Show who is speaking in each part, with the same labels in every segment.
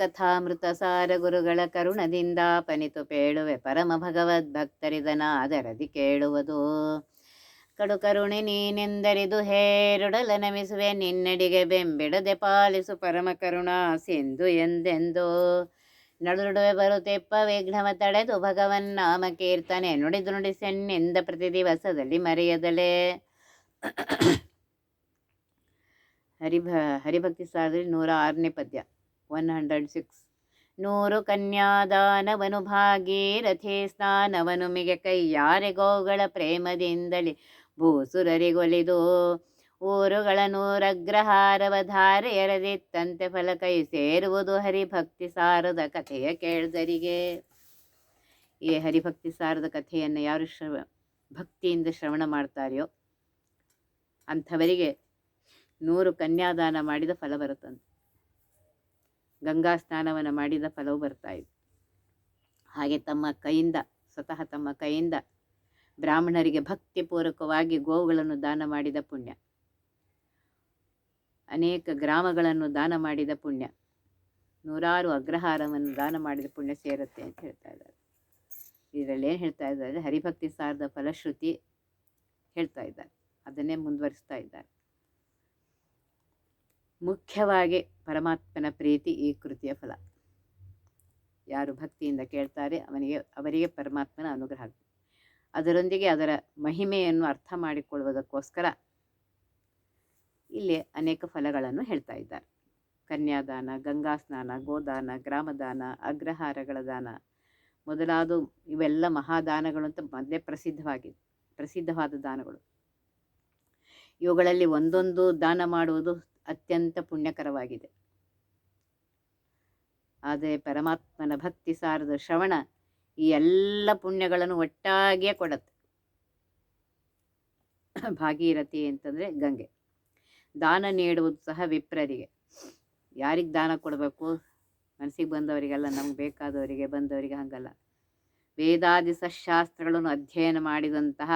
Speaker 1: ಹರಿಕಥಾಮೃತ ಸಾರ ಗುರುಗಳ ಕರುಣದಿಂದ ಪನಿತು ಪೇಳುವೆ ಪರಮ ಭಗವದ್ ಭಕ್ತರಿದನ ಅದರದಿ ಕೇಳುವುದು. ಕಡು ಕರುಣೆ ನೀನೆಂದರಿದು ಹೇರುಡಲ ನಮಿಸುವೆ ನಿನ್ನಡಿಗೆ ಬೆಂಬಿಡದೆ ಪಾಲಿಸು ಪರಮ ಕರುಣಾ ಸಿಂಧು ಎಂದೆಂದು. ನಡುವೆ ಬರುತ್ತೆಪ್ಪ ವಿಘ್ನವ ತಡೆದು ಭಗವನ್ ನಾಮ ಕೀರ್ತನೆ ನುಡಿದು ನುಡಿಸೆನ್ನಿಂದ ಪ್ರತಿ ದಿವಸದಲ್ಲಿ ಮರೆಯದಲೇ. ಹರಿಭಕ್ತಿ ಸಾರದಲ್ಲಿ 106ನೇ ಪದ್ಯ 106. 100 ಕನ್ಯಾದಾನವನು ಭಾಗೀರಥಿ ಸ್ನಾನವನು ಮಿಗೆ ಕೈಯಾರೆ ಗೋಗಳ ಪ್ರೇಮದಿಂದಲಿ ಭೂಸುರರಿಗೊಲಿದು ಊರುಗಳ 100 ಅಗ್ರಹಾರವ ಧಾರೆಯರದಿತ್ತಂತೆ ಫಲ ಕೈ ಸೇರುವುದು ಹರಿಭಕ್ತಿ ಸಾರದ ಕಥೆಯ ಕೇಳ್ದರಿಗೆ. ಈ ಹರಿಭಕ್ತಿ ಸಾರದ ಕಥೆಯನ್ನು ಯಾರು ಭಕ್ತಿಯಿಂದ ಶ್ರವಣ ಮಾಡ್ತಾರೆಯೋ ಅಂಥವರಿಗೆ 100 ಕನ್ಯಾದಾನ ಮಾಡಿದ ಫಲ ಬರುತ್ತಂತೆ. ಗಂಗಾ ಸ್ನಾನವನ್ನು ಮಾಡಿದ ಫಲವು ಬರ್ತಾ ಇದೆ. ಹಾಗೆ ಸ್ವತಃ ತಮ್ಮ ಕೈಯಿಂದ ಬ್ರಾಹ್ಮಣರಿಗೆ ಭಕ್ತಿಪೂರ್ವಕವಾಗಿ ಗೋವುಗಳನ್ನು ದಾನ ಮಾಡಿದ ಪುಣ್ಯ, ಅನೇಕ ಗ್ರಾಮಗಳನ್ನು ದಾನ ಮಾಡಿದ ಪುಣ್ಯ, 100 ಅಗ್ರಹಾರವನ್ನು ದಾನ ಮಾಡಿದ ಪುಣ್ಯ ಸೇರುತ್ತೆ ಅಂತ ಹೇಳ್ತಾ ಇದ್ದಾರೆ. ಇದರಲ್ಲಿ ಏನು ಹೇಳ್ತಾ ಇದ್ದಾರೆ? ಹರಿಭಕ್ತಿ ಸಾರದ ಫಲಶ್ರುತಿ ಹೇಳ್ತಾ ಇದ್ದಾರೆ. ಅದನ್ನೇ ಮುಂದುವರಿಸ್ತಾ ಇದ್ದಾರೆ. ಮುಖ್ಯವಾಗಿ ಪರಮಾತ್ಮನ ಪ್ರೀತಿ ಈ ಕೃತಿಯ ಫಲ. ಯಾರು ಭಕ್ತಿಯಿಂದ ಕೇಳ್ತಾರೆ ಅವರಿಗೆ ಪರಮಾತ್ಮನ ಅನುಗ್ರಹ. ಅದರೊಂದಿಗೆ ಅದರ ಮಹಿಮೆಯನ್ನು ಅರ್ಥ ಮಾಡಿಕೊಳ್ಳುವುದಕ್ಕೋಸ್ಕರ ಇಲ್ಲಿ ಅನೇಕ ಫಲಗಳನ್ನು ಹೇಳ್ತಾ ಇದ್ದಾರೆ. ಕನ್ಯಾದಾನ, ಗಂಗಾ ಸ್ನಾನ, ಗೋದಾನ, ಗ್ರಾಮದಾನ, ಅಗ್ರಹಾರಗಳ ದಾನ ಮೊದಲಾದ ಇವೆಲ್ಲ ಮಹಾದಾನಗಳು ಅಂತ ಮೊದಲೇ ಪ್ರಸಿದ್ಧವಾದ ದಾನಗಳು. ಇವುಗಳಲ್ಲಿ ಒಂದೊಂದು ದಾನ ಮಾಡುವುದು ಅತ್ಯಂತ ಪುಣ್ಯಕರವಾಗಿದೆ. ಆದರೆ ಪರಮಾತ್ಮನ ಭಕ್ತಿ ಸಾರದ ಶ್ರವಣ ಈ ಎಲ್ಲ ಪುಣ್ಯಗಳನ್ನು ಒಟ್ಟಾಗಿಯೇ ಕೊಡತ್ತೆ. ಭಾಗೀರಥಿ ಅಂತಂದರೆ ಗಂಗೆ. ದಾನ ನೀಡುವುದು ಸಹ ವಿಪ್ರರಿಗೆ. ಯಾರಿಗೆ ದಾನ ಕೊಡಬೇಕು? ಮನಸ್ಸಿಗೆ ಬಂದವರಿಗೆಲ್ಲ, ನಮ್ಗೆ ಬೇಕಾದವರಿಗೆ ಬಂದವರಿಗೆ ಹಂಗಲ್ಲ. ವೇದಾದಿ ಶಾಸ್ತ್ರಗಳನ್ನು ಅಧ್ಯಯನ ಮಾಡಿದಂತಹ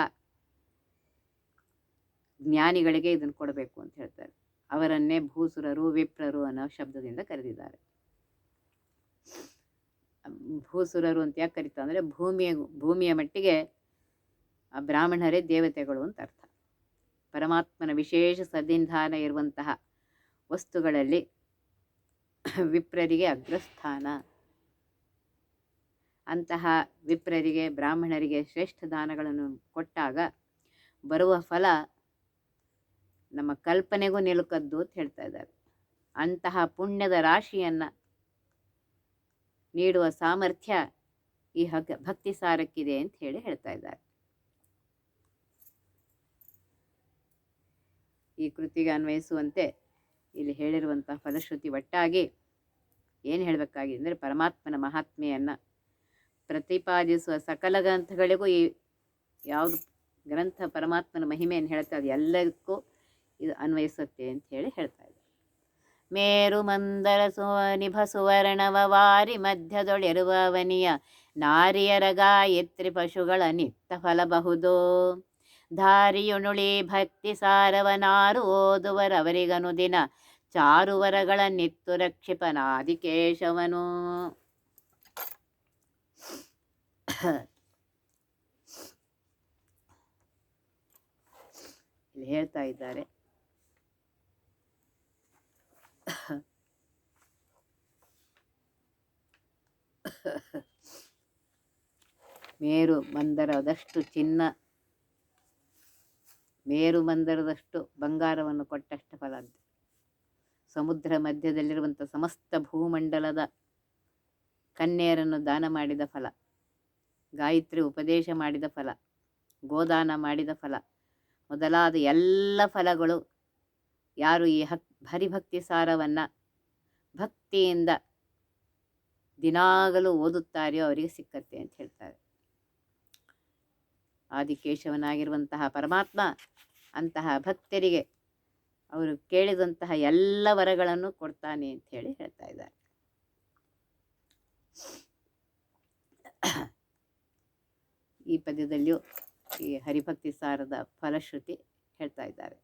Speaker 1: ಜ್ಞಾನಿಗಳಿಗೆ ಇದನ್ನು ಕೊಡಬೇಕು ಅಂತ ಹೇಳ್ತಾರೆ. ಅವರನ್ನೇ ಭೂಸುರರು, ವಿಪ್ರರು ಅನ್ನೋ ಶಬ್ದದಿಂದ ಕರೆದಿದ್ದಾರೆ. ಭೂಸುರರು ಅಂತ ಯಾಕೆ ಕರೀತಾ ಅಂದರೆ ಭೂಮಿಯ ಮಟ್ಟಿಗೆ ಆ ಬ್ರಾಹ್ಮಣರೇ ದೇವತೆಗಳು ಅಂತ ಅರ್ಥ. ಪರಮಾತ್ಮನ ವಿಶೇಷ ಸನ್ನಿಧಾನ ಇರುವಂತಹ ವಸ್ತುಗಳಲ್ಲಿ ವಿಪ್ರರಿಗೆ ಅಗ್ರಸ್ಥಾನ. ಅಂತಹ ವಿಪ್ರರಿಗೆ, ಬ್ರಾಹ್ಮಣರಿಗೆ ಶ್ರೇಷ್ಠ ದಾನಗಳನ್ನು ಕೊಟ್ಟಾಗ ಬರುವ ಫಲ ನಮ್ಮ ಕಲ್ಪನೆಗೂ ನಿಲುಕದ್ದು ಅಂತ ಹೇಳ್ತಾ ಇದ್ದಾರೆ. ಅಂತಹ ಪುಣ್ಯದ ರಾಶಿಯನ್ನು ನೀಡುವ ಸಾಮರ್ಥ್ಯ ಈ ಭಕ್ತಿ ಸಾರಕ್ಕಿದೆ ಅಂತ ಹೇಳ್ತಾ ಇದ್ದಾರೆ. ಈ ಕೃತಿಗೆ ಅನ್ವಯಿಸುವಂತೆ ಇಲ್ಲಿ ಹೇಳಿರುವಂತಹ ಫಲಶ್ರುತಿ ಒಟ್ಟಾಗಿ ಏನು ಹೇಳಬೇಕಾಗಿದೆ ಅಂದರೆ, ಪರಮಾತ್ಮನ ಮಹಾತ್ಮೆಯನ್ನು ಪ್ರತಿಪಾದಿಸುವ ಸಕಲ ಗ್ರಂಥಗಳಿಗೂ ಈ ಯಾವುದು ಗ್ರಂಥ ಪರಮಾತ್ಮನ ಮಹಿಮೆಯನ್ನು ಹೇಳ್ತಾ ಇದೆ ಎಲ್ಲದಕ್ಕೂ ಇದು ಅನ್ವಯಿಸುತ್ತೆ ಅಂತ ಹೇಳ್ತಾ ಇದ್ದಾರೆ. ಮೇರು ಮಂದರ ನಿಭ ಸುವರ್ಣವ ವಾರಿ ಮಧ್ಯದೊಳಿರುವವನಿಯ ನಾರಿಯರ ಗಾಯತ್ರಿ ಪಶುಗಳ ನಿತ್ತ ಫಲಬಹುದು. ಧಾರಿಯುಣುಳಿ ಭಕ್ತಿ ಸಾರವನಾರು ಓದುವರವರಿಗನು ದಿನ ಚಾರುವರಗಳ ನಿತ್ತು ರಕ್ಷಿಪನಾದಿ ಕೇಶವನು. ಇಲ್ಲಿ ಹೇಳ್ತಾ ಇದ್ದಾರೆ, ಮೇರು ಮಂದರದಷ್ಟು ಬಂಗಾರವನ್ನು ಕೊಟ್ಟಷ್ಟು ಫಲ ಅಂತೆ. ಸಮುದ್ರ ಮಧ್ಯದಲ್ಲಿರುವಂಥ ಸಮಸ್ತ ಭೂಮಂಡಲದ ಕನ್ಯೆಯರನ್ನು ದಾನ ಮಾಡಿದ ಫಲ, ಗಾಯತ್ರಿ ಉಪದೇಶ ಮಾಡಿದ ಫಲ, ಗೋದಾನ ಮಾಡಿದ ಫಲ ಮೊದಲಾದ ಎಲ್ಲ ಫಲಗಳು ಯಾರು ಈ ಹರಿಭಕ್ತಿ ಸಾರವನ್ನು ಭಕ್ತಿಯಿಂದ ದಿನಾಗಲೂ ಓದುತ್ತಾರೆಯೋ ಅವರಿಗೆ ಸಿಕ್ಕತ್ತೆ ಅಂತ ಹೇಳ್ತಾರೆ. ಆದಿಕೇಶವನಾಗಿರುವಂತಹ ಪರಮಾತ್ಮ ಅಂತಹ ಭಕ್ತರಿಗೆ ಅವರು ಕೇಳಿದಂತಹ ಎಲ್ಲ ವರಗಳನ್ನು ಕೊಡ್ತಾನೆ ಅಂತ ಹೇಳ್ತಾ ಇದ್ದಾರೆ. ಈ ಪದ್ಯದಲ್ಲಿಯೂ ಈ ಹರಿಭಕ್ತಿ ಸಾರದ ಫಲಶ್ರುತಿ ಹೇಳ್ತಾ ಇದ್ದಾರೆ.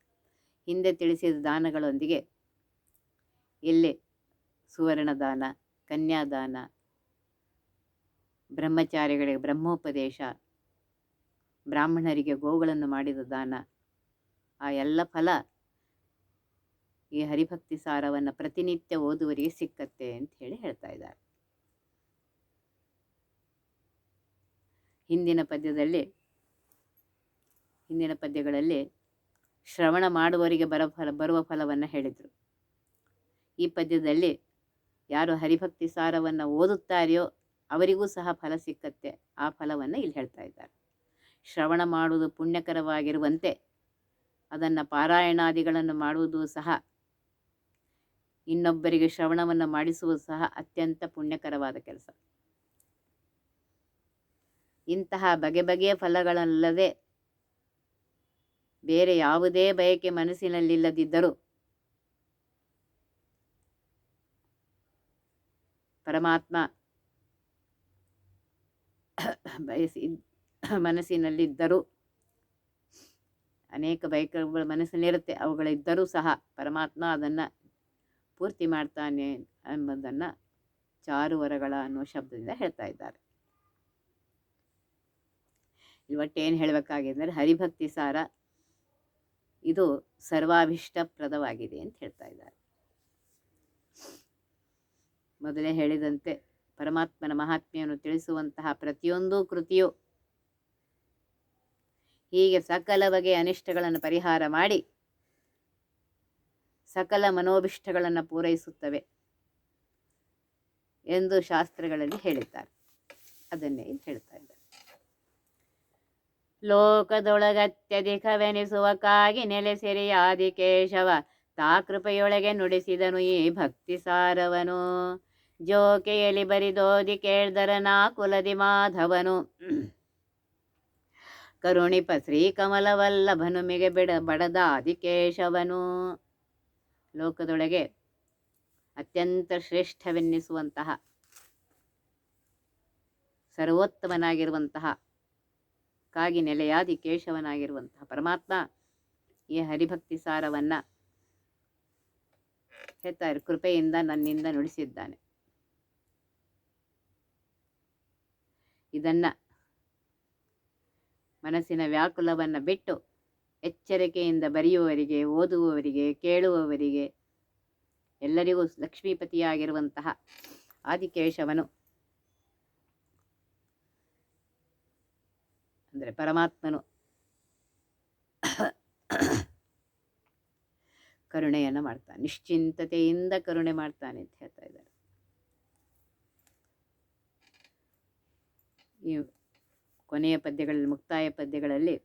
Speaker 1: ಹಿಂದೆ ತಿಳಿಸಿದ ದಾನಗಳೊಂದಿಗೆ ಇಲ್ಲಿ ಸುವರ್ಣ ದಾನ, ಕನ್ಯಾದಾನ, ಬ್ರಹ್ಮಚಾರಿಗಳಿಗೆ ಬ್ರಹ್ಮೋಪದೇಶ, ಬ್ರಾಹ್ಮಣರಿಗೆ ಗೋಗಳನ್ನು ಮಾಡಿದ ದಾನ, ಆ ಎಲ್ಲ ಫಲ ಈ ಹರಿಭಕ್ತಿ ಸಾರವನ್ನು ಪ್ರತಿನಿತ್ಯ ಓದುವರಿಗೆ ಸಿಕ್ಕತ್ತೆ ಅಂತ ಹೇಳಿ ಹೇಳ್ತಾ ಇದ್ದಾರೆ. ಹಿಂದಿನ ಪದ್ಯಗಳಲ್ಲಿ ಶ್ರವಣ ಮಾಡುವವರಿಗೆ ಬರುವ ಫಲವನ್ನು ಹೇಳಿದರು. ಈ ಪದ್ಯದಲ್ಲಿ ಯಾರು ಹರಿಭಕ್ತಿ ಸಾರವನ್ನು ಓದುತ್ತಾರೆಯೋ ಅವರಿಗೂ ಸಹ ಫಲ ಸಿಕ್ಕತ್ತೆ. ಆ ಫಲವನ್ನು ಇಲ್ಲಿ ಹೇಳ್ತಾ ಇದ್ದಾರೆ. ಶ್ರವಣ ಮಾಡುವುದು ಪುಣ್ಯಕರವಾಗಿರುವಂತೆ ಅದನ್ನು ಪಾರಾಯಣಾದಿಗಳನ್ನು ಮಾಡುವುದು ಸಹ, ಇನ್ನೊಬ್ಬರಿಗೆ ಶ್ರವಣವನ್ನು ಮಾಡಿಸುವುದು ಸಹ ಅತ್ಯಂತ ಪುಣ್ಯಕರವಾದ ಕೆಲಸ. ಇಂತಹ ಬಗೆ ಬಗೆಯ ಫಲಗಳಲ್ಲದೆ ಬೇರೆ ಯಾವುದೇ ಬಯಕೆ ಮನಸ್ಸಿನಲ್ಲಿಲ್ಲದಿದ್ದರೂ ಪರಮಾತ್ಮ ಮನಸ್ಸಿನಲ್ಲಿದ್ದರೂ, ಅನೇಕ ಬಯಕೆಗಳು ಮನಸ್ಸಿನಲ್ಲಿರುತ್ತೆ, ಅವುಗಳಿದ್ದರೂ ಸಹ ಪರಮಾತ್ಮ ಅದನ್ನು ಪೂರ್ತಿ ಮಾಡ್ತಾನೆ ಎಂಬುದನ್ನು ಚಾರುವರಗಳ ಅನ್ನುವ ಶಬ್ದದಿಂದ ಹೇಳ್ತಾ ಇದ್ದಾರೆ. ಇವತ್ತೇನು ಹೇಳಬೇಕಾಗಿದ್ದರೆ ಹರಿಭಕ್ತಿ ಸಾರ ಇದು ಸರ್ವಾಭಿಷ್ಟಪ್ರದವಾಗಿದೆ ಅಂತ ಹೇಳ್ತಾ ಇದ್ದಾರೆ. ಮೊದಲೇ ಹೇಳಿದಂತೆ ಪರಮಾತ್ಮನ ಮಹಾತ್ಮೆಯನ್ನು ತಿಳಿಸುವಂತಹ ಪ್ರತಿಯೊಂದು ಕೃತಿಯು ಹೀಗೆ ಸಕಲ ಬಗೆಯ ಅನಿಷ್ಟಗಳನ್ನು ಪರಿಹಾರ ಮಾಡಿ ಸಕಲ ಮನೋಭಿಷ್ಟಗಳನ್ನು ಪೂರೈಸುತ್ತವೆ ಎಂದು ಶಾಸ್ತ್ರಗಳಲ್ಲಿ ಹೇಳಿದ್ದಾರೆ. ಅದನ್ನೇ ಹೇಳ್ತಾ ಇದ್ದಾರೆ. ಲೋಕದೊಳಗತ್ಯಧಿಕವೆನಿಸುವಕ್ಕಾಗಿ ನೆಲೆಸಿರಿ ಆದಿಕೇಶವ, ತಾ ಕೃಪೆಯೊಳಗೆ ನುಡಿಸಿದನು ಈ ಭಕ್ತಿ ಸಾರವನು. ಜೋಕೆಯಲ್ಲಿ ಬರಿದೋದಿ ಕೇಳ್ದರ ನಾ ಕುಲದಿ ಮಾಧವನು, ಕರುಣಿಪ ಶ್ರೀಕಮಲವಲ್ಲಭನು ಮಿಗೆ ಬಡದ ಆದಿಕೇಶವನು. ಲೋಕದೊಳಗೆ ಅತ್ಯಂತ ಶ್ರೇಷ್ಠವೆನ್ನಿಸುವಂತಹ ಸರ್ವೋತ್ತಮನಾಗಿರುವಂತಹ ಕಾಗಿ ನೆಲೆಯಾದಿ ಕೇಶವನಾಗಿರುವಂತಹ ಪರಮಾತ್ಮ ಈ ಹರಿಭಕ್ತಿ ಸಾರವನ್ನು ಹೇಳ್ತಾರೆ, ಕೃಪೆಯಿಂದ ನನ್ನಿಂದ ನುಡಿಸಿದ್ದಾನೆ. ಇದನ್ನು ಮನಸ್ಸಿನ ವ್ಯಾಕುಲವನ್ನು ಬಿಟ್ಟು ಎಚ್ಚರಿಕೆಯಿಂದ ಬರೆಯುವವರಿಗೆ, ಓದುವವರಿಗೆ, ಕೇಳುವವರಿಗೆ ಎಲ್ಲರಿಗೂ ಲಕ್ಷ್ಮೀಪತಿಯಾಗಿರುವಂತಹ ಆದಿಕೇಶವನು ಅಂದರೆ ಪರಮಾತ್ಮನು ಕರುಣೆಯನ್ನು ಮಾಡ್ತಾನೆ, ನಿಶ್ಚಿಂತತೆಯಿಂದ ಕರುಣೆ ಮಾಡ್ತಾನೆ ಅಂತ ಹೇಳ್ತಾ ಇದ್ದಾರೆ. ಈ ಕೊನೆಯ ಪದ್ಯಗಳಲ್ಲಿ, ಮುಕ್ತಾಯ ಪದ್ಯಗಳಲ್ಲಿ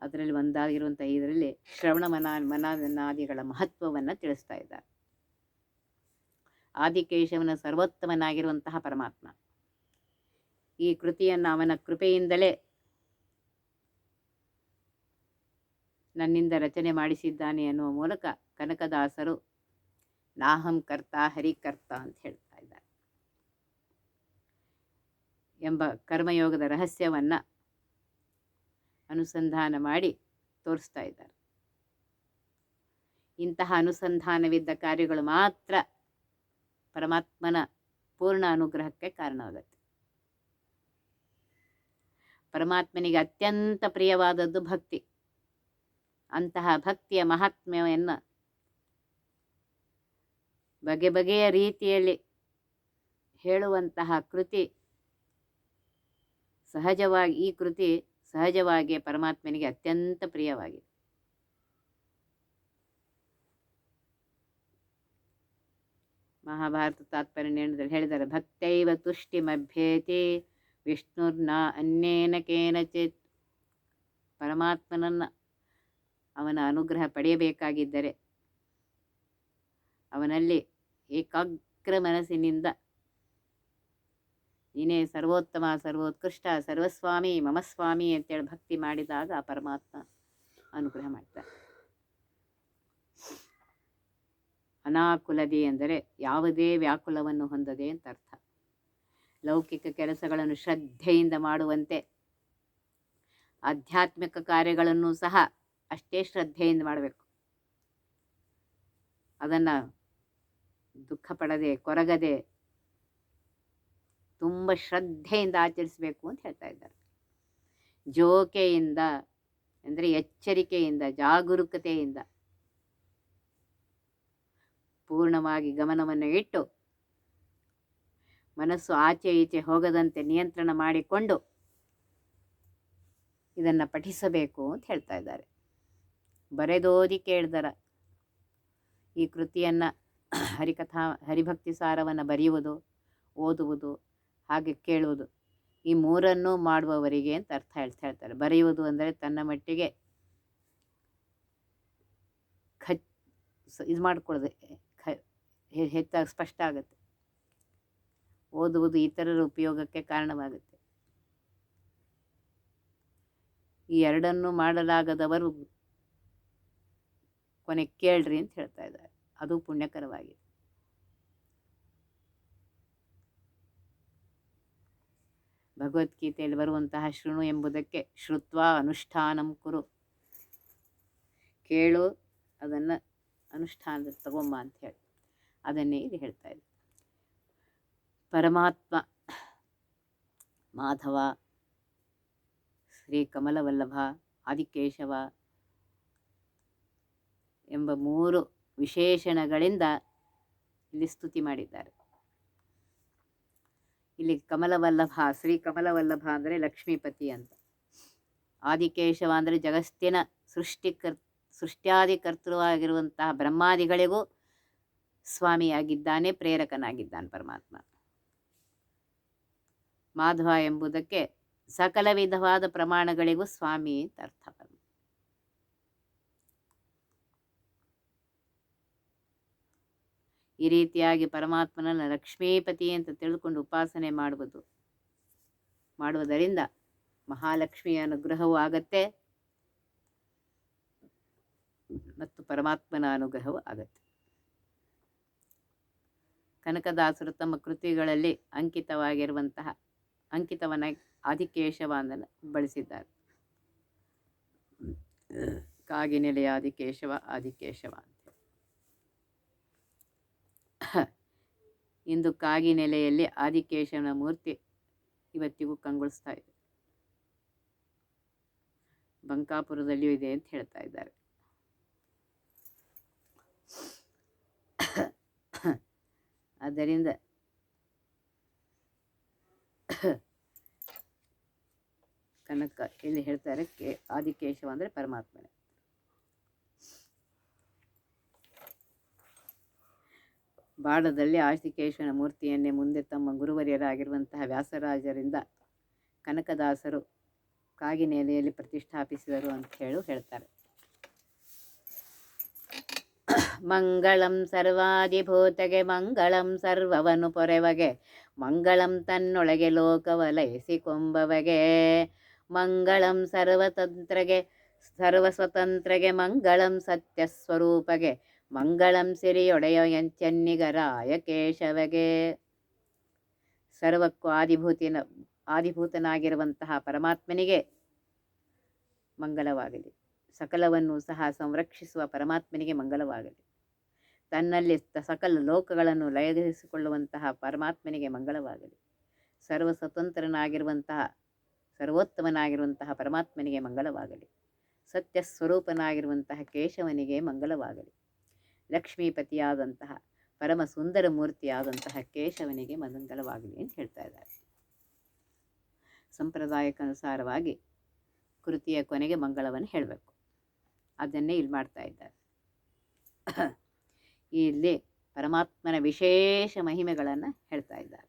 Speaker 1: ಅದರಲ್ಲಿ ಒಂದಾಗಿರುವಂಥ ಇದರಲ್ಲಿ ಶ್ರವಣ ಮನನಾದಿಗಳ ಮಹತ್ವವನ್ನು ತಿಳಿಸ್ತಾ ಇದ್ದಾರೆ. ಆದಿಕೇಶವನ ಸರ್ವೋತ್ತಮನಾಗಿರುವಂತಹ ಪರಮಾತ್ಮ ಈ ಕೃತಿಯನ್ನು ಅವನ ಕೃಪೆಯಿಂದಲೇ ನನ್ನಿಂದ ರಚನೆ ಮಾಡಿಸಿದ್ದಾನೆ ಅನ್ನುವ ಮೂಲಕ ಕನಕದಾಸರು ನಾಹಂ ಕರ್ತ ಹರಿಕರ್ತ ಅಂತ ಹೇಳ್ತಾ ಇದ್ದಾರೆ ಎಂಬ ಕರ್ಮಯೋಗದ ರಹಸ್ಯವನ್ನು ಅನುಸಂಧಾನ ಮಾಡಿ ತೋರಿಸ್ತಾ ಇದ್ದಾರೆ. ಇಂತಹ ಅನುಸಂಧಾನವಿದ್ದ ಕಾರ್ಯಗಳು ಮಾತ್ರ ಪರಮಾತ್ಮನ ಪೂರ್ಣ ಅನುಗ್ರಹಕ್ಕೆ ಕಾರಣವಾಗುತ್ತೆ. ಪರಮಾತ್ಮನಿಗೆ ಅತ್ಯಂತ ಪ್ರಿಯವಾದದ್ದು ಭಕ್ತಿ. ಅಂತಹ ಭಕ್ತಿಯ ಮಹಾತ್ಮ್ಯವನ್ನು ಬಗೆ ಬಗೆಯ ರೀತಿಯಲ್ಲಿ ಹೇಳುವಂತಹ ಕೃತಿ ಈ ಕೃತಿ ಸಹಜವಾಗಿ ಪರಮಾತ್ಮನಿಗೆ ಅತ್ಯಂತ ಪ್ರಿಯವಾಗಿದೆ. ಮಹಾಭಾರತ ತಾತ್ಪರ್ಯ ಹೇಳಿದರೆ ಭಕ್ತೈವ ತುಷ್ಟಿಮಭ್ಯೇತಿ ವಿಷ್ಣುರ್ನ ಅನ್ಯೇನ ಕೇನಚಿತ್. ಪರಮಾತ್ಮನನ್ನು ಅವನ ಅನುಗ್ರಹ ಪಡೆಯಬೇಕಾಗಿದ್ದರೆ ಅವನಲ್ಲಿ ಏಕಾಗ್ರ ಮನಸ್ಸಿನಿಂದ ನೀನೇ ಸರ್ವೋತ್ತಮ, ಸರ್ವೋತ್ಕೃಷ್ಟ, ಸರ್ವಸ್ವಾಮಿ, ಮಮ ಸ್ವಾಮಿ ಅಂತೇಳಿ ಭಕ್ತಿ ಮಾಡಿದಾಗ ಆ ಪರಮಾತ್ಮ ಅನುಗ್ರಹ ಮಾಡ್ತಾರೆ. ಅನಾಕುಲದಿ ಎಂದರೆ ಯಾವುದೇ ವ್ಯಾಕುಲವನ್ನು ಹೊಂದದೆ ಅಂತ ಅರ್ಥ. ಲೌಕಿಕ ಕೆಲಸಗಳನ್ನು ಶ್ರದ್ಧೆಯಿಂದ ಮಾಡುವಂತೆ ಆಧ್ಯಾತ್ಮಿಕ ಕಾರ್ಯಗಳನ್ನು ಸಹ ಅಷ್ಟೇ ಶ್ರದ್ಧೆಯಿಂದ ಮಾಡಬೇಕು. ಅದನ್ನು ದುಃಖ ಪಡದೆ ಕೊರಗದೆ ತುಂಬ ಶ್ರದ್ಧೆಯಿಂದ ಆಚರಿಸಬೇಕು ಅಂತ ಹೇಳ್ತಾ ಇದ್ದಾರೆ. ಜೋಕೆಯಿಂದ ಅಂದರೆ ಎಚ್ಚರಿಕೆಯಿಂದ, ಜಾಗರೂಕತೆಯಿಂದ ಪೂರ್ಣವಾಗಿ ಗಮನವನ್ನು ಇಟ್ಟು ಮನಸ್ಸು ಆಚೆ ಈಚೆ ಹೋಗದಂತೆ ನಿಯಂತ್ರಣ ಮಾಡಿಕೊಂಡು ಇದನ್ನು ಪಠಿಸಬೇಕು ಅಂತ ಹೇಳ್ತಾ ಇದ್ದಾರೆ. ಬರೆದೋದಿ ಕೇಳ್ದರ ಈ ಕೃತಿಯನ್ನು ಹರಿಭಕ್ತಿ ಸಾರವನ್ನು ಬರೆಯುವುದು, ಓದುವುದು, ಹಾಗೆ ಕೇಳುವುದು, ಈ ಮೂರನ್ನೂ ಮಾಡುವವರಿಗೆ ಅಂತ ಅರ್ಥ ಹೇಳ್ತಾರೆ. ಬರೆಯುವುದು ಅಂದರೆ ತನ್ನ ಮಟ್ಟಿಗೆ ಇದು ಮಾಡಿಕೊಳ್ಳೋದು ಹೆಚ್ಚಾಗಿ ಸ್ಪಷ್ಟ ಆಗುತ್ತೆ. ಓದುವುದು ಇತರರ ಉಪಯೋಗಕ್ಕೆ ಕಾರಣವಾಗುತ್ತೆ. ಈ ಎರಡನ್ನೂ ಮಾಡಲಾಗದವರು ಕೊನೆ ಕೇಳ್ರಿ ಅಂತ ಹೇಳ್ತಾ ಇದ್ದಾರೆ. ಅದು ಪುಣ್ಯಕರವಾಗಿದೆ. ಭಗವದ್ಗೀತೆಯಲ್ಲಿ ಬರುವಂತಹ ಶೃಣು ಎಂಬುದಕ್ಕೆ ಶ್ರುತ್ವಾ ಅನುಷ್ಠಾನಂ ಕುರು, ಕೇಳು ಅದನ್ನು ಅನುಷ್ಠಾನದಲ್ಲಿ ತಗೊಂಬ ಅಂತ ಹೇಳಿ ಅದನ್ನೇ ಇಲ್ಲಿ ಹೇಳ್ತಾ ಇದೆ. ಪರಮಾತ್ಮ ಮಾಧವ, ಶ್ರೀ ಕಮಲವಲ್ಲಭ, ಆದಿಕೇಶವ ಎಂಬ ಮೂರು ವಿಶೇಷಣಗಳಿಂದ ಇಲ್ಲಿ ಸ್ತುತಿ ಮಾಡಿದ್ದಾರೆ. ಇಲ್ಲಿ ಕಮಲವಲ್ಲಭ, ಶ್ರೀ ಕಮಲವಲ್ಲಭ ಅಂದರೆ ಲಕ್ಷ್ಮೀಪತಿ ಅಂತ. ಆದಿಕೇಶವ ಅಂದರೆ ಜಗತ್ತಿನ ಸೃಷ್ಟ್ಯಾದಿಕರ್ತೃವಾಗಿರುವಂತಹ ಬ್ರಹ್ಮಾದಿಗಳಿಗೂ ಸ್ವಾಮಿಯಾಗಿದ್ದಾನೆ, ಪ್ರೇರಕನಾಗಿದ್ದಾನೆ ಪರಮಾತ್ಮ. ಮಾಧವ ಎಂಬುದಕ್ಕೆ ಸಕಲ ವಿಧವಾದ ಪ್ರಮಾಣಗಳಿಗೂ ಸ್ವಾಮಿ ಅಂತ ಅರ್ಥ. ಈ ರೀತಿಯಾಗಿ ಪರಮಾತ್ಮನನ್ನು ಲಕ್ಷ್ಮೀಪತಿ ಅಂತ ತಿಳ್ಕೊಂಡು ಉಪಾಸನೆ ಮಾಡುವುದರಿಂದ ಮಹಾಲಕ್ಷ್ಮಿಯ ಅನುಗ್ರಹವೂ ಆಗತ್ತೆ ಮತ್ತು ಪರಮಾತ್ಮನ ಅನುಗ್ರಹವೂ ಆಗತ್ತೆ. ಕನಕದಾಸರು ತಮ್ಮ ಕೃತಿಗಳಲ್ಲಿ ಅಂಕಿತವನ್ನ ಆದಿಕೇಶವ ಅಂದನ್ನು ಬಳಸಿದ್ದಾರೆ. ಕಾಗಿನೆಲೆಯ ಆದಿಕೇಶವ ಅಂತ. ಇಂದು ಕಾಗಿನೆಲೆಯಲ್ಲಿ ಆದಿಕೇಶವನ ಮೂರ್ತಿ ಇವತ್ತಿಗೂ ಕಂಗೊಳಿಸ್ತಾ ಇದೆ. ಬಂಕಾಪುರದಲ್ಲಿಯೂ ಇದೆ ಅಂತ ಹೇಳ್ತಾ ಇದ್ದಾರೆ. ಆದ್ದರಿಂದ ಕನಕ ಇಲ್ಲಿ ಹೇಳ್ತಾರೆ ಆದಿಕೇಶವ ಅಂದರೆ ಪರಮಾತ್ಮನೇ. ಬಾಡದಲ್ಲಿ ಆದಿಕೇಶವನ ಮೂರ್ತಿಯನ್ನೇ ಮುಂದೆ ತಮ್ಮ ಗುರುವರ್ಯರಾಗಿರುವಂತಹ ವ್ಯಾಸರಾಜರಿಂದ ಕನಕದಾಸರು ಕಾಗಿನೆಲೆಯಲ್ಲಿ ಪ್ರತಿಷ್ಠಾಪಿಸಿದರು ಅಂತ ಹೇಳ್ತಾರೆ. ಮಂಗಳಂ ಸರ್ವಾದಿಭೂತಗೆ, ಮಂಗಳಂ ಸರ್ವವನು ಪೊರೆವಗೆ, ಮಂಗಳಂ ತನ್ನೊಳಗೆ ಲೋಕವಲಯಿಸಿಕೊಂಬವಗೆ, ಮಂಗಳಂ ಸರ್ವಸ್ವತಂತ್ರಗೆ, ಮಂಗಳಂ ಸತ್ಯಸ್ವರೂಪಗೆ, ಮಂಗಳಂ ಸಿರಿಯೊಡೆಯ ಎಂಚನ್ನಿಗರಾಯ ಕೇಶವಗೆ. ಸರ್ವಕ್ಕೂ ಆದಿಭೂತನಾಗಿರುವಂತಹ ಪರಮಾತ್ಮನಿಗೆ ಮಂಗಲವಾಗಲಿ. ಸಕಲವನ್ನು ಸಹ ಸಂರಕ್ಷಿಸುವ ಪರಮಾತ್ಮನಿಗೆ ಮಂಗಲವಾಗಲಿ. ತನ್ನಲ್ಲಿ ಸಕಲ ಲೋಕಗಳನ್ನು ಲಯಗೊಳಿಸಿಕೊಳ್ಳುವಂತಹ ಪರಮಾತ್ಮನಿಗೆ ಮಂಗಳವಾಗಲಿ. ಸರ್ವೋತ್ತಮನಾಗಿರುವಂತಹ ಪರಮಾತ್ಮನಿಗೆ ಮಂಗಲವಾಗಲಿ. ಸತ್ಯ ಸ್ವರೂಪನಾಗಿರುವಂತಹ ಕೇಶವನಿಗೆ ಮಂಗಲವಾಗಲಿ. ಲಕ್ಷ್ಮೀಪತಿಯಾದಂತಹ ಪರಮ ಸುಂದರ ಮೂರ್ತಿಯಾದಂತಹ ಕೇಶವನಿಗೆ ಮಂಗಲವಾಗಲಿ ಅಂತ ಹೇಳ್ತಾ ಇದ್ದಾರೆ. ಸಂಪ್ರದಾಯಕ್ಕನುಸಾರವಾಗಿ ಕೃತಿಯ ಕೊನೆಗೆ ಮಂಗಳವನ್ನು ಹೇಳಬೇಕು. ಅದನ್ನೇ ಇಲ್ಲಿ ಮಾಡ್ತಾ ಇದ್ದಾರೆ. ಇಲ್ಲಿ ಪರಮಾತ್ಮನ ವಿಶೇಷ ಮಹಿಮೆಗಳನ್ನು ಹೇಳ್ತಾ ಇದ್ದಾರೆ.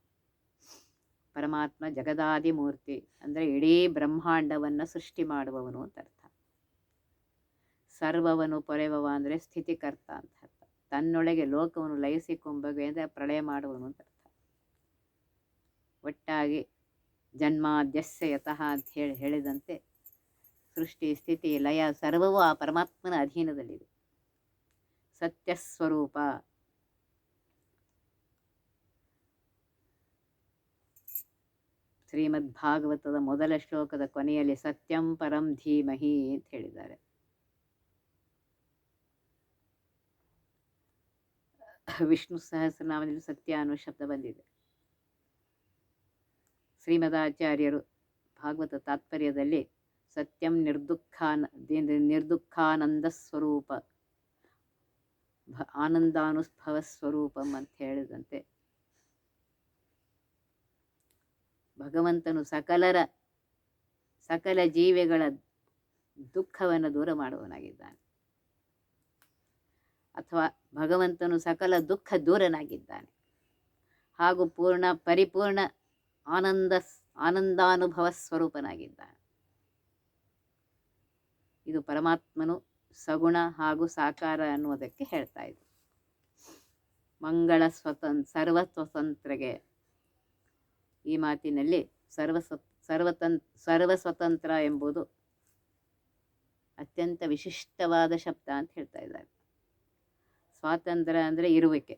Speaker 1: ಪರಮಾತ್ಮ ಜಗದಾದಿ ಮೂರ್ತಿ ಅಂದರೆ ಇಡೀ ಬ್ರಹ್ಮಾಂಡವನ್ನು ಸೃಷ್ಟಿ ಮಾಡುವವನು ಅಂತ ಅರ್ಥ. ಸರ್ವವನು ಪೊರೆವವ ಅಂದರೆ ಸ್ಥಿತಿಕರ್ತ ಅಂತ ಅರ್ಥ. ತನ್ನೊಳಗೆ ಲೋಕವನ್ನು ಲಯಿಸಿಕೊಂಬಗೆ ಅಂದರೆ ಪ್ರಳಯ ಮಾಡುವನು ಅಂತ ಅರ್ಥ. ಒಟ್ಟಾಗಿ ಜನ್ಮಾದ್ಯಸ್ಯ ಯತಃ ಅಂತ ಹೇಳಿದಂತೆ ಸೃಷ್ಟಿ ಸ್ಥಿತಿ ಲಯ ಸರ್ವವೂ ಆ ಪರಮಾತ್ಮನ ಅಧೀನದಲ್ಲಿದೆ. ಸತ್ಯಸ್ವರೂಪ. ಶ್ರೀಮದ್ ಭಾಗವತದ ಮೊದಲ ಶ್ಲೋಕದ ಕೊನೆಯಲ್ಲಿ ಸತ್ಯಂ ಪರಂ ಧೀಮಹಿ ಅಂತ ಹೇಳಿದ್ದಾರೆ. ವಿಷ್ಣು ಸಹಸ್ರನಾಮದಲ್ಲಿ ಸತ್ಯ ಅನ್ನೋ ಶಬ್ದ ಬಂದಿದೆ. ಶ್ರೀಮದಾಚಾರ್ಯರು ಭಾಗವತ ತಾತ್ಪರ್ಯದಲ್ಲಿ ಸತ್ಯಂ ನಿರ್ದುಃಖಾನಂದ ಸ್ವರೂಪ ಆನಂದಾನುಭವ ಸ್ವರೂಪಂ ಅಂತ ಹೇಳಿದಂತೆ ಭಗವಂತನು ಸಕಲ ಜೀವಿಗಳ ದುಃಖವನ್ನು ದೂರ ಮಾಡುವನಾಗಿದ್ದಾನೆ, ಅಥವಾ ಭಗವಂತನು ದುಃಖ ದೂರನಾಗಿದ್ದಾನೆ ಹಾಗೂ ಪರಿಪೂರ್ಣ ಆನಂದಾನುಭವ ಸ್ವರೂಪನಾಗಿದ್ದಾನೆ. ಇದು ಪರಮಾತ್ಮನು ಸಗುಣ ಹಾಗೂ ಸಾಕಾರ ಅನ್ನುವುದಕ್ಕೆ ಹೇಳ್ತಾ ಇದ್ರು. ಸರ್ವಸ್ವತಂತ್ರಗೆ ಈ ಮಾತಿನಲ್ಲಿ ಸರ್ವಸ್ವತಂತ್ರ ಎಂಬುದು ಅತ್ಯಂತ ವಿಶಿಷ್ಟವಾದ ಶಬ್ದ ಅಂತ ಹೇಳ್ತಾ ಇದ್ದಾರೆ. ಸ್ವಾತಂತ್ರ್ಯ ಅಂದರೆ ಇರುವಿಕೆ,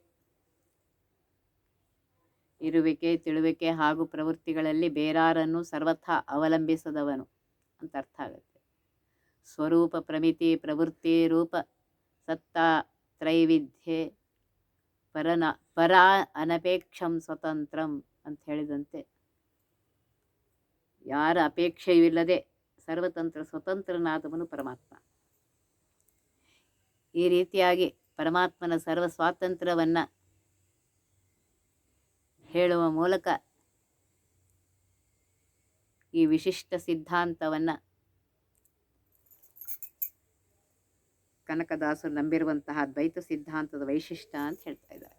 Speaker 1: ತಿಳುವಿಕೆ ಹಾಗೂ ಪ್ರವೃತ್ತಿಗಳಲ್ಲಿ ಬೇರಾರನ್ನು ಸರ್ವಥಾ ಅವಲಂಬಿಸದವನು ಅಂತ ಅರ್ಥ ಆಗುತ್ತೆ. ಸ್ವರೂಪ ಪ್ರಮಿತಿ ಪ್ರವೃತ್ತಿ ರೂಪ ಸತ್ತಾ ತ್ರೈವಿಧ್ಯೆ ಪರಾ ಅನಪೇಕ್ಷಂ ಸ್ವತಂತ್ರಂ ಅಂತ ಹೇಳಿದಂತೆ ಯಾರ ಅಪೇಕ್ಷೆಯೂ ಇಲ್ಲದೆ ಸ್ವತಂತ್ರನಾದವನು ಪರಮಾತ್ಮ. ಈ ರೀತಿಯಾಗಿ ಪರಮಾತ್ಮನ ಸರ್ವ ಸ್ವಾತಂತ್ರ್ಯವನ್ನು ಹೇಳುವ ಮೂಲಕ ಈ ವಿಶಿಷ್ಟ ಸಿದ್ಧಾಂತವನ್ನು ಕನಕದಾಸರು ನಂಬಿರುವಂತಹ ದ್ವೈತ ಸಿದ್ಧಾಂತದ ವೈಶಿಷ್ಟ್ಯ ಅಂತ ಹೇಳ್ತಾ ಇದ್ದಾರೆ.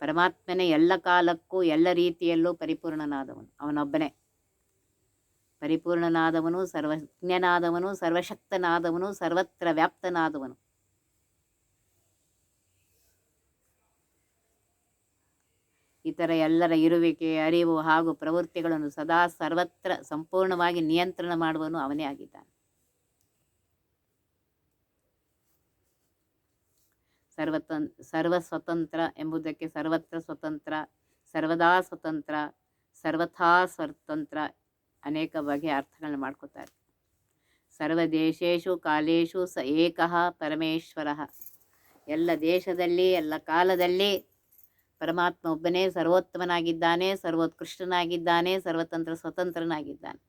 Speaker 1: ಪರಮಾತ್ಮನೇ ಎಲ್ಲ ಕಾಲಕ್ಕೂ ಎಲ್ಲ ರೀತಿಯಲ್ಲೂ ಪರಿಪೂರ್ಣನಾದವನು, ಅವನೊಬ್ಬನೇ ಪರಿಪೂರ್ಣನಾದವನು, ಸರ್ವಜ್ಞನಾದವನು, ಸರ್ವಶಕ್ತನಾದವನು, ಸರ್ವತ್ರ ವ್ಯಾಪ್ತನಾದವನು. ಇತರ ಎಲ್ಲರ ಇರುವಿಕೆ, ಅರಿವು ಹಾಗೂ ಪ್ರವೃತ್ತಿಗಳನ್ನು ಸದಾ ಸರ್ವತ್ರ ಸಂಪೂರ್ಣವಾಗಿ ನಿಯಂತ್ರಣ ಮಾಡುವನು ಅವನೇ ಆಗಿದ್ದಾನೆ. ಸರ್ವಸ್ವತಂತ್ರ ಎಂಬುದಕ್ಕೆ ಸರ್ವತ್ರ ಸ್ವತಂತ್ರ, ಸರ್ವದಾ ಸ್ವತಂತ್ರ, ಸರ್ವಥಾ ಸ್ವತಂತ್ರ ಅನೇಕ ಬಗೆಯ ಅರ್ಥಗಳನ್ನು ಮಾಡ್ಕೋತಾರೆ. ಸರ್ವದೇಶೇಶು ಕಾಲೇಶು ಸ ಏಕಃ ಪರಮೇಶ್ವರ. ಎಲ್ಲ ದೇಶದಲ್ಲಿ ಎಲ್ಲ ಕಾಲದಲ್ಲಿ ಪರಮಾತ್ಮ ಒಬ್ಬನೇ ಸರ್ವೋತ್ತಮನಾಗಿದ್ದಾನೆ, ಸರ್ವೋತ್ಕೃಷ್ಟನಾಗಿದ್ದಾನೆ, ಸರ್ವತಂತ್ರ ಸ್ವತಂತ್ರನಾಗಿದ್ದಾನೆ,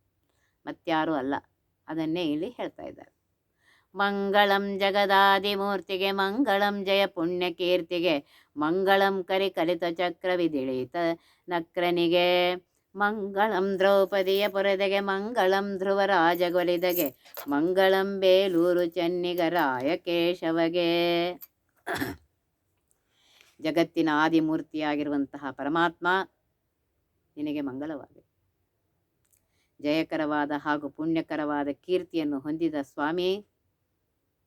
Speaker 1: ಮತ್ಯಾರೂ ಅಲ್ಲ. ಅದನ್ನೇ ಇಲ್ಲಿ ಹೇಳ್ತಾ ಇದ್ದಾರೆ. ಮಂಗಳಂ ಜಗದಾದಿಮೂರ್ತಿಗೆ, ಮಂಗಳಂ ಜಯ ಪುಣ್ಯಕೀರ್ತಿಗೆ, ಮಂಗಳಂ ಕಲಿತ ಚಕ್ರ ವಿದಿಳಿತ ನಕ್ರನಿಗೆ, ಮಂಗಳಂ ದ್ರೌಪದಿಯ ಪೊರೆದೆಗೆ, ಮಂಗಳಂ ಧ್ರುವರಾಜಗೊಲಿದಗೆ, ಮಂಗಳಂ ಬೇಲೂರು ಚೆನ್ನಿಗರಾಯ ಕೇಶವಗೆ. ಜಗತ್ತಿನ ಆದಿಮೂರ್ತಿಯಾಗಿರುವಂತಹ ಪರಮಾತ್ಮ ನಿನಗೆ ಮಂಗಳವಾಗಲಿ. ಜಯಕರವಾದ ಹಾಗೂ ಪುಣ್ಯಕರವಾದ ಕೀರ್ತಿಯನ್ನು ಹೊಂದಿದ ಸ್ವಾಮಿ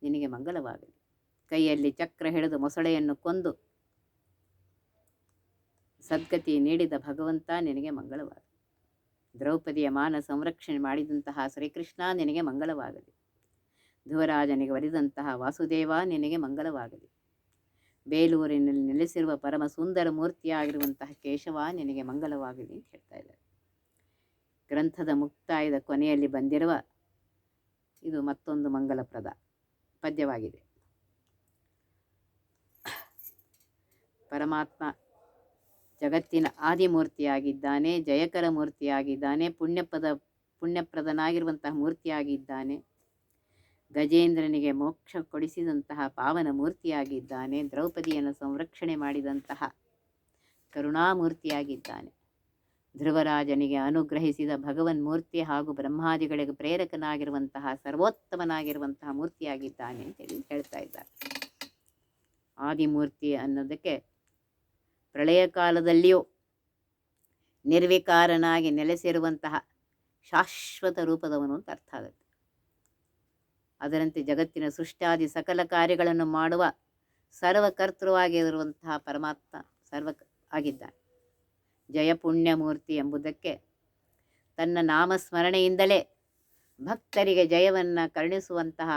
Speaker 1: ನಿನಗೆ ಮಂಗಳವಾಗಲಿ. ಕೈಯಲ್ಲಿ ಚಕ್ರ ಹಿಡಿದು ಮೊಸಳೆಯನ್ನು ಕೊಂದು ಸದ್ಗತಿ ನೀಡಿದ ಭಗವಂತ ನಿನಗೆ ಮಂಗಳವಾಗಲಿ. ದ್ರೌಪದಿಯ ಮಾನ ಸಂರಕ್ಷಣೆ ಮಾಡಿದಂತಹ ಶ್ರೀಕೃಷ್ಣ ನಿನಗೆ ಮಂಗಳವಾಗಲಿ. ಧ್ರುವರಾಜನಿಗೆ ಒಲಿದಂತಹ ವಾಸುದೇವ ನಿನಗೆ ಮಂಗಳವಾಗಲಿ. ಬೇಲೂರಿನಲ್ಲಿ ನೆಲೆಸಿರುವ ಪರಮ ಸುಂದರ ಮೂರ್ತಿಯಾಗಿರುವಂತಹ ಕೇಶವ ನಿನಗೆ ಮಂಗಲವಾಗಲಿ ಅಂತ ಹೇಳ್ತಾ ಇದ್ದಾರೆ. ಗ್ರಂಥದ ಮುಕ್ತಾಯದ ಕೊನೆಯಲ್ಲಿ ಬಂದಿರುವ ಇದು ಮತ್ತೊಂದು ಮಂಗಲಪ್ರದ ಪದ್ಯವಾಗಿದೆ. ಪರಮಾತ್ಮ ಜಗತ್ತಿನ ಆದಿಮೂರ್ತಿಯಾಗಿದ್ದಾನೆ, ಜಯಕರ ಮೂರ್ತಿಯಾಗಿದ್ದಾನೆ, ಪುಣ್ಯಪ್ರದನಾಗಿರುವಂತಹ ಮೂರ್ತಿಯಾಗಿದ್ದಾನೆ, ಗಜೇಂದ್ರನಿಗೆ ಮೋಕ್ಷ ಕೊಡಿಸಿದಂತಹ ಪಾವನ ಮೂರ್ತಿಯಾಗಿದ್ದಾನೆ, ದ್ರೌಪದಿಯನ್ನು ಸಂರಕ್ಷಣೆ ಮಾಡಿದಂತಹ ಕರುಣಾಮೂರ್ತಿಯಾಗಿದ್ದಾನೆ, ಧ್ರುವರಾಜನಿಗೆ ಅನುಗ್ರಹಿಸಿದ ಭಗವನ್ ಮೂರ್ತಿ ಹಾಗೂ ಬ್ರಹ್ಮಾದಿಗಳಿಗೆ ಪ್ರೇರಕನಾಗಿರುವಂತಹ ಸರ್ವೋತ್ತಮನಾಗಿರುವಂತಹ ಮೂರ್ತಿಯಾಗಿದ್ದಾನೆ ಅಂತೇಳಿ ಹೇಳ್ತಾ ಇದ್ದಾರೆ. ಆದಿಮೂರ್ತಿ ಅನ್ನೋದಕ್ಕೆ ಪ್ರಳಯ ಕಾಲದಲ್ಲಿಯೂ ನಿರ್ವಿಕಾರನಾಗಿ ನೆಲೆಸಿರುವಂತಹ ಶಾಶ್ವತ ರೂಪದವನು ಅಂತ ಅರ್ಥ ಆಗುತ್ತೆ. ಅದರಂತೆ ಜಗತ್ತಿನ ಸೃಷ್ಟಾದಿ ಸಕಲ ಕಾರ್ಯಗಳನ್ನು ಮಾಡುವ ಸರ್ವಕರ್ತೃವಾಗಿರುವಂತಹ ಪರಮಾತ್ಮ ಆಗಿದ್ದಾನೆ. ಜಯ ಪುಣ್ಯಮೂರ್ತಿ ಎಂಬುದಕ್ಕೆ ತನ್ನ ನಾಮಸ್ಮರಣೆಯಿಂದಲೇ ಭಕ್ತರಿಗೆ ಜಯವನ್ನು ಕರುಣಿಸುವಂತಹ,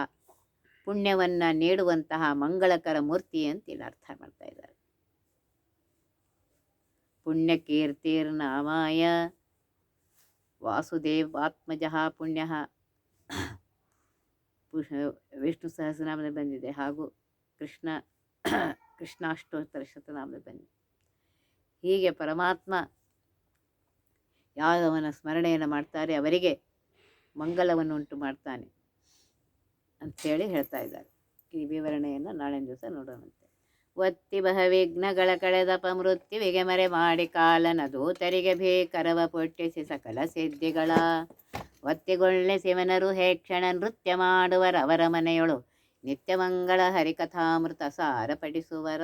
Speaker 1: ಪುಣ್ಯವನ್ನು ನೀಡುವಂತಹ ಮಂಗಳಕರ ಮೂರ್ತಿ ಅಂತ ಇಲ್ಲಿ ಅರ್ಥ ಮಾಡ್ತಾ ಇದ್ದಾರೆ. ಪುಣ್ಯಕೀರ್ತಿರ್ನಾಮಾಯ ವಾಸುದೇವಾತ್ಮಜಃ ಪುಣ್ಯ ವಿಷ್ಣು ಸಹಸ್ರನಾಮದಲ್ಲಿ ಬಂದಿದೆ. ಹಾಗೂ ಕೃಷ್ಣ ಕೃಷ್ಣಾಷ್ಟೋತ್ತರ ಶತನಾಮದ ಬನ್ನಿ. ಹೀಗೆ ಪರಮಾತ್ಮ ಯಾವನ ಸ್ಮರಣೆಯನ್ನು ಮಾಡ್ತಾರೆ ಅವರಿಗೆ ಮಂಗಲವನ್ನು ಉಂಟು ಮಾಡ್ತಾನೆ ಅಂಥೇಳಿ ಹೇಳ್ತಾ ಇದ್ದಾರೆ. ಈ ವಿವರಣೆಯನ್ನು ನಾಳಿನ ದಿವಸ ನೋಡೋಣಂತೆ. ಒತ್ತಿ ಬಹವಿಘ್ನಗಳ ಕಳೆದಪ ಮೃತ್ಯುವಿಗೆ ಮರೆ ಮಾಡಿ ಕಾಲನ ದೂತರಿಗೆ ಭೀಕರವ ಪೊಟ್ಟಿಸಿ ಸಕಲ ಸಿದ್ಧಿಗಳ ಒತ್ತಿಗೊಳ್ಳೆ ಶಿವನರು ಹೇಕ್ಷಣ ನೃತ್ಯ ಮಾಡುವರವರ ಮನೆಯೊಳು ನಿತ್ಯ ಮಂಗಳ ಹರಿಕಥಾಮೃತ ಸಾರ ಪಡಿಸುವರ.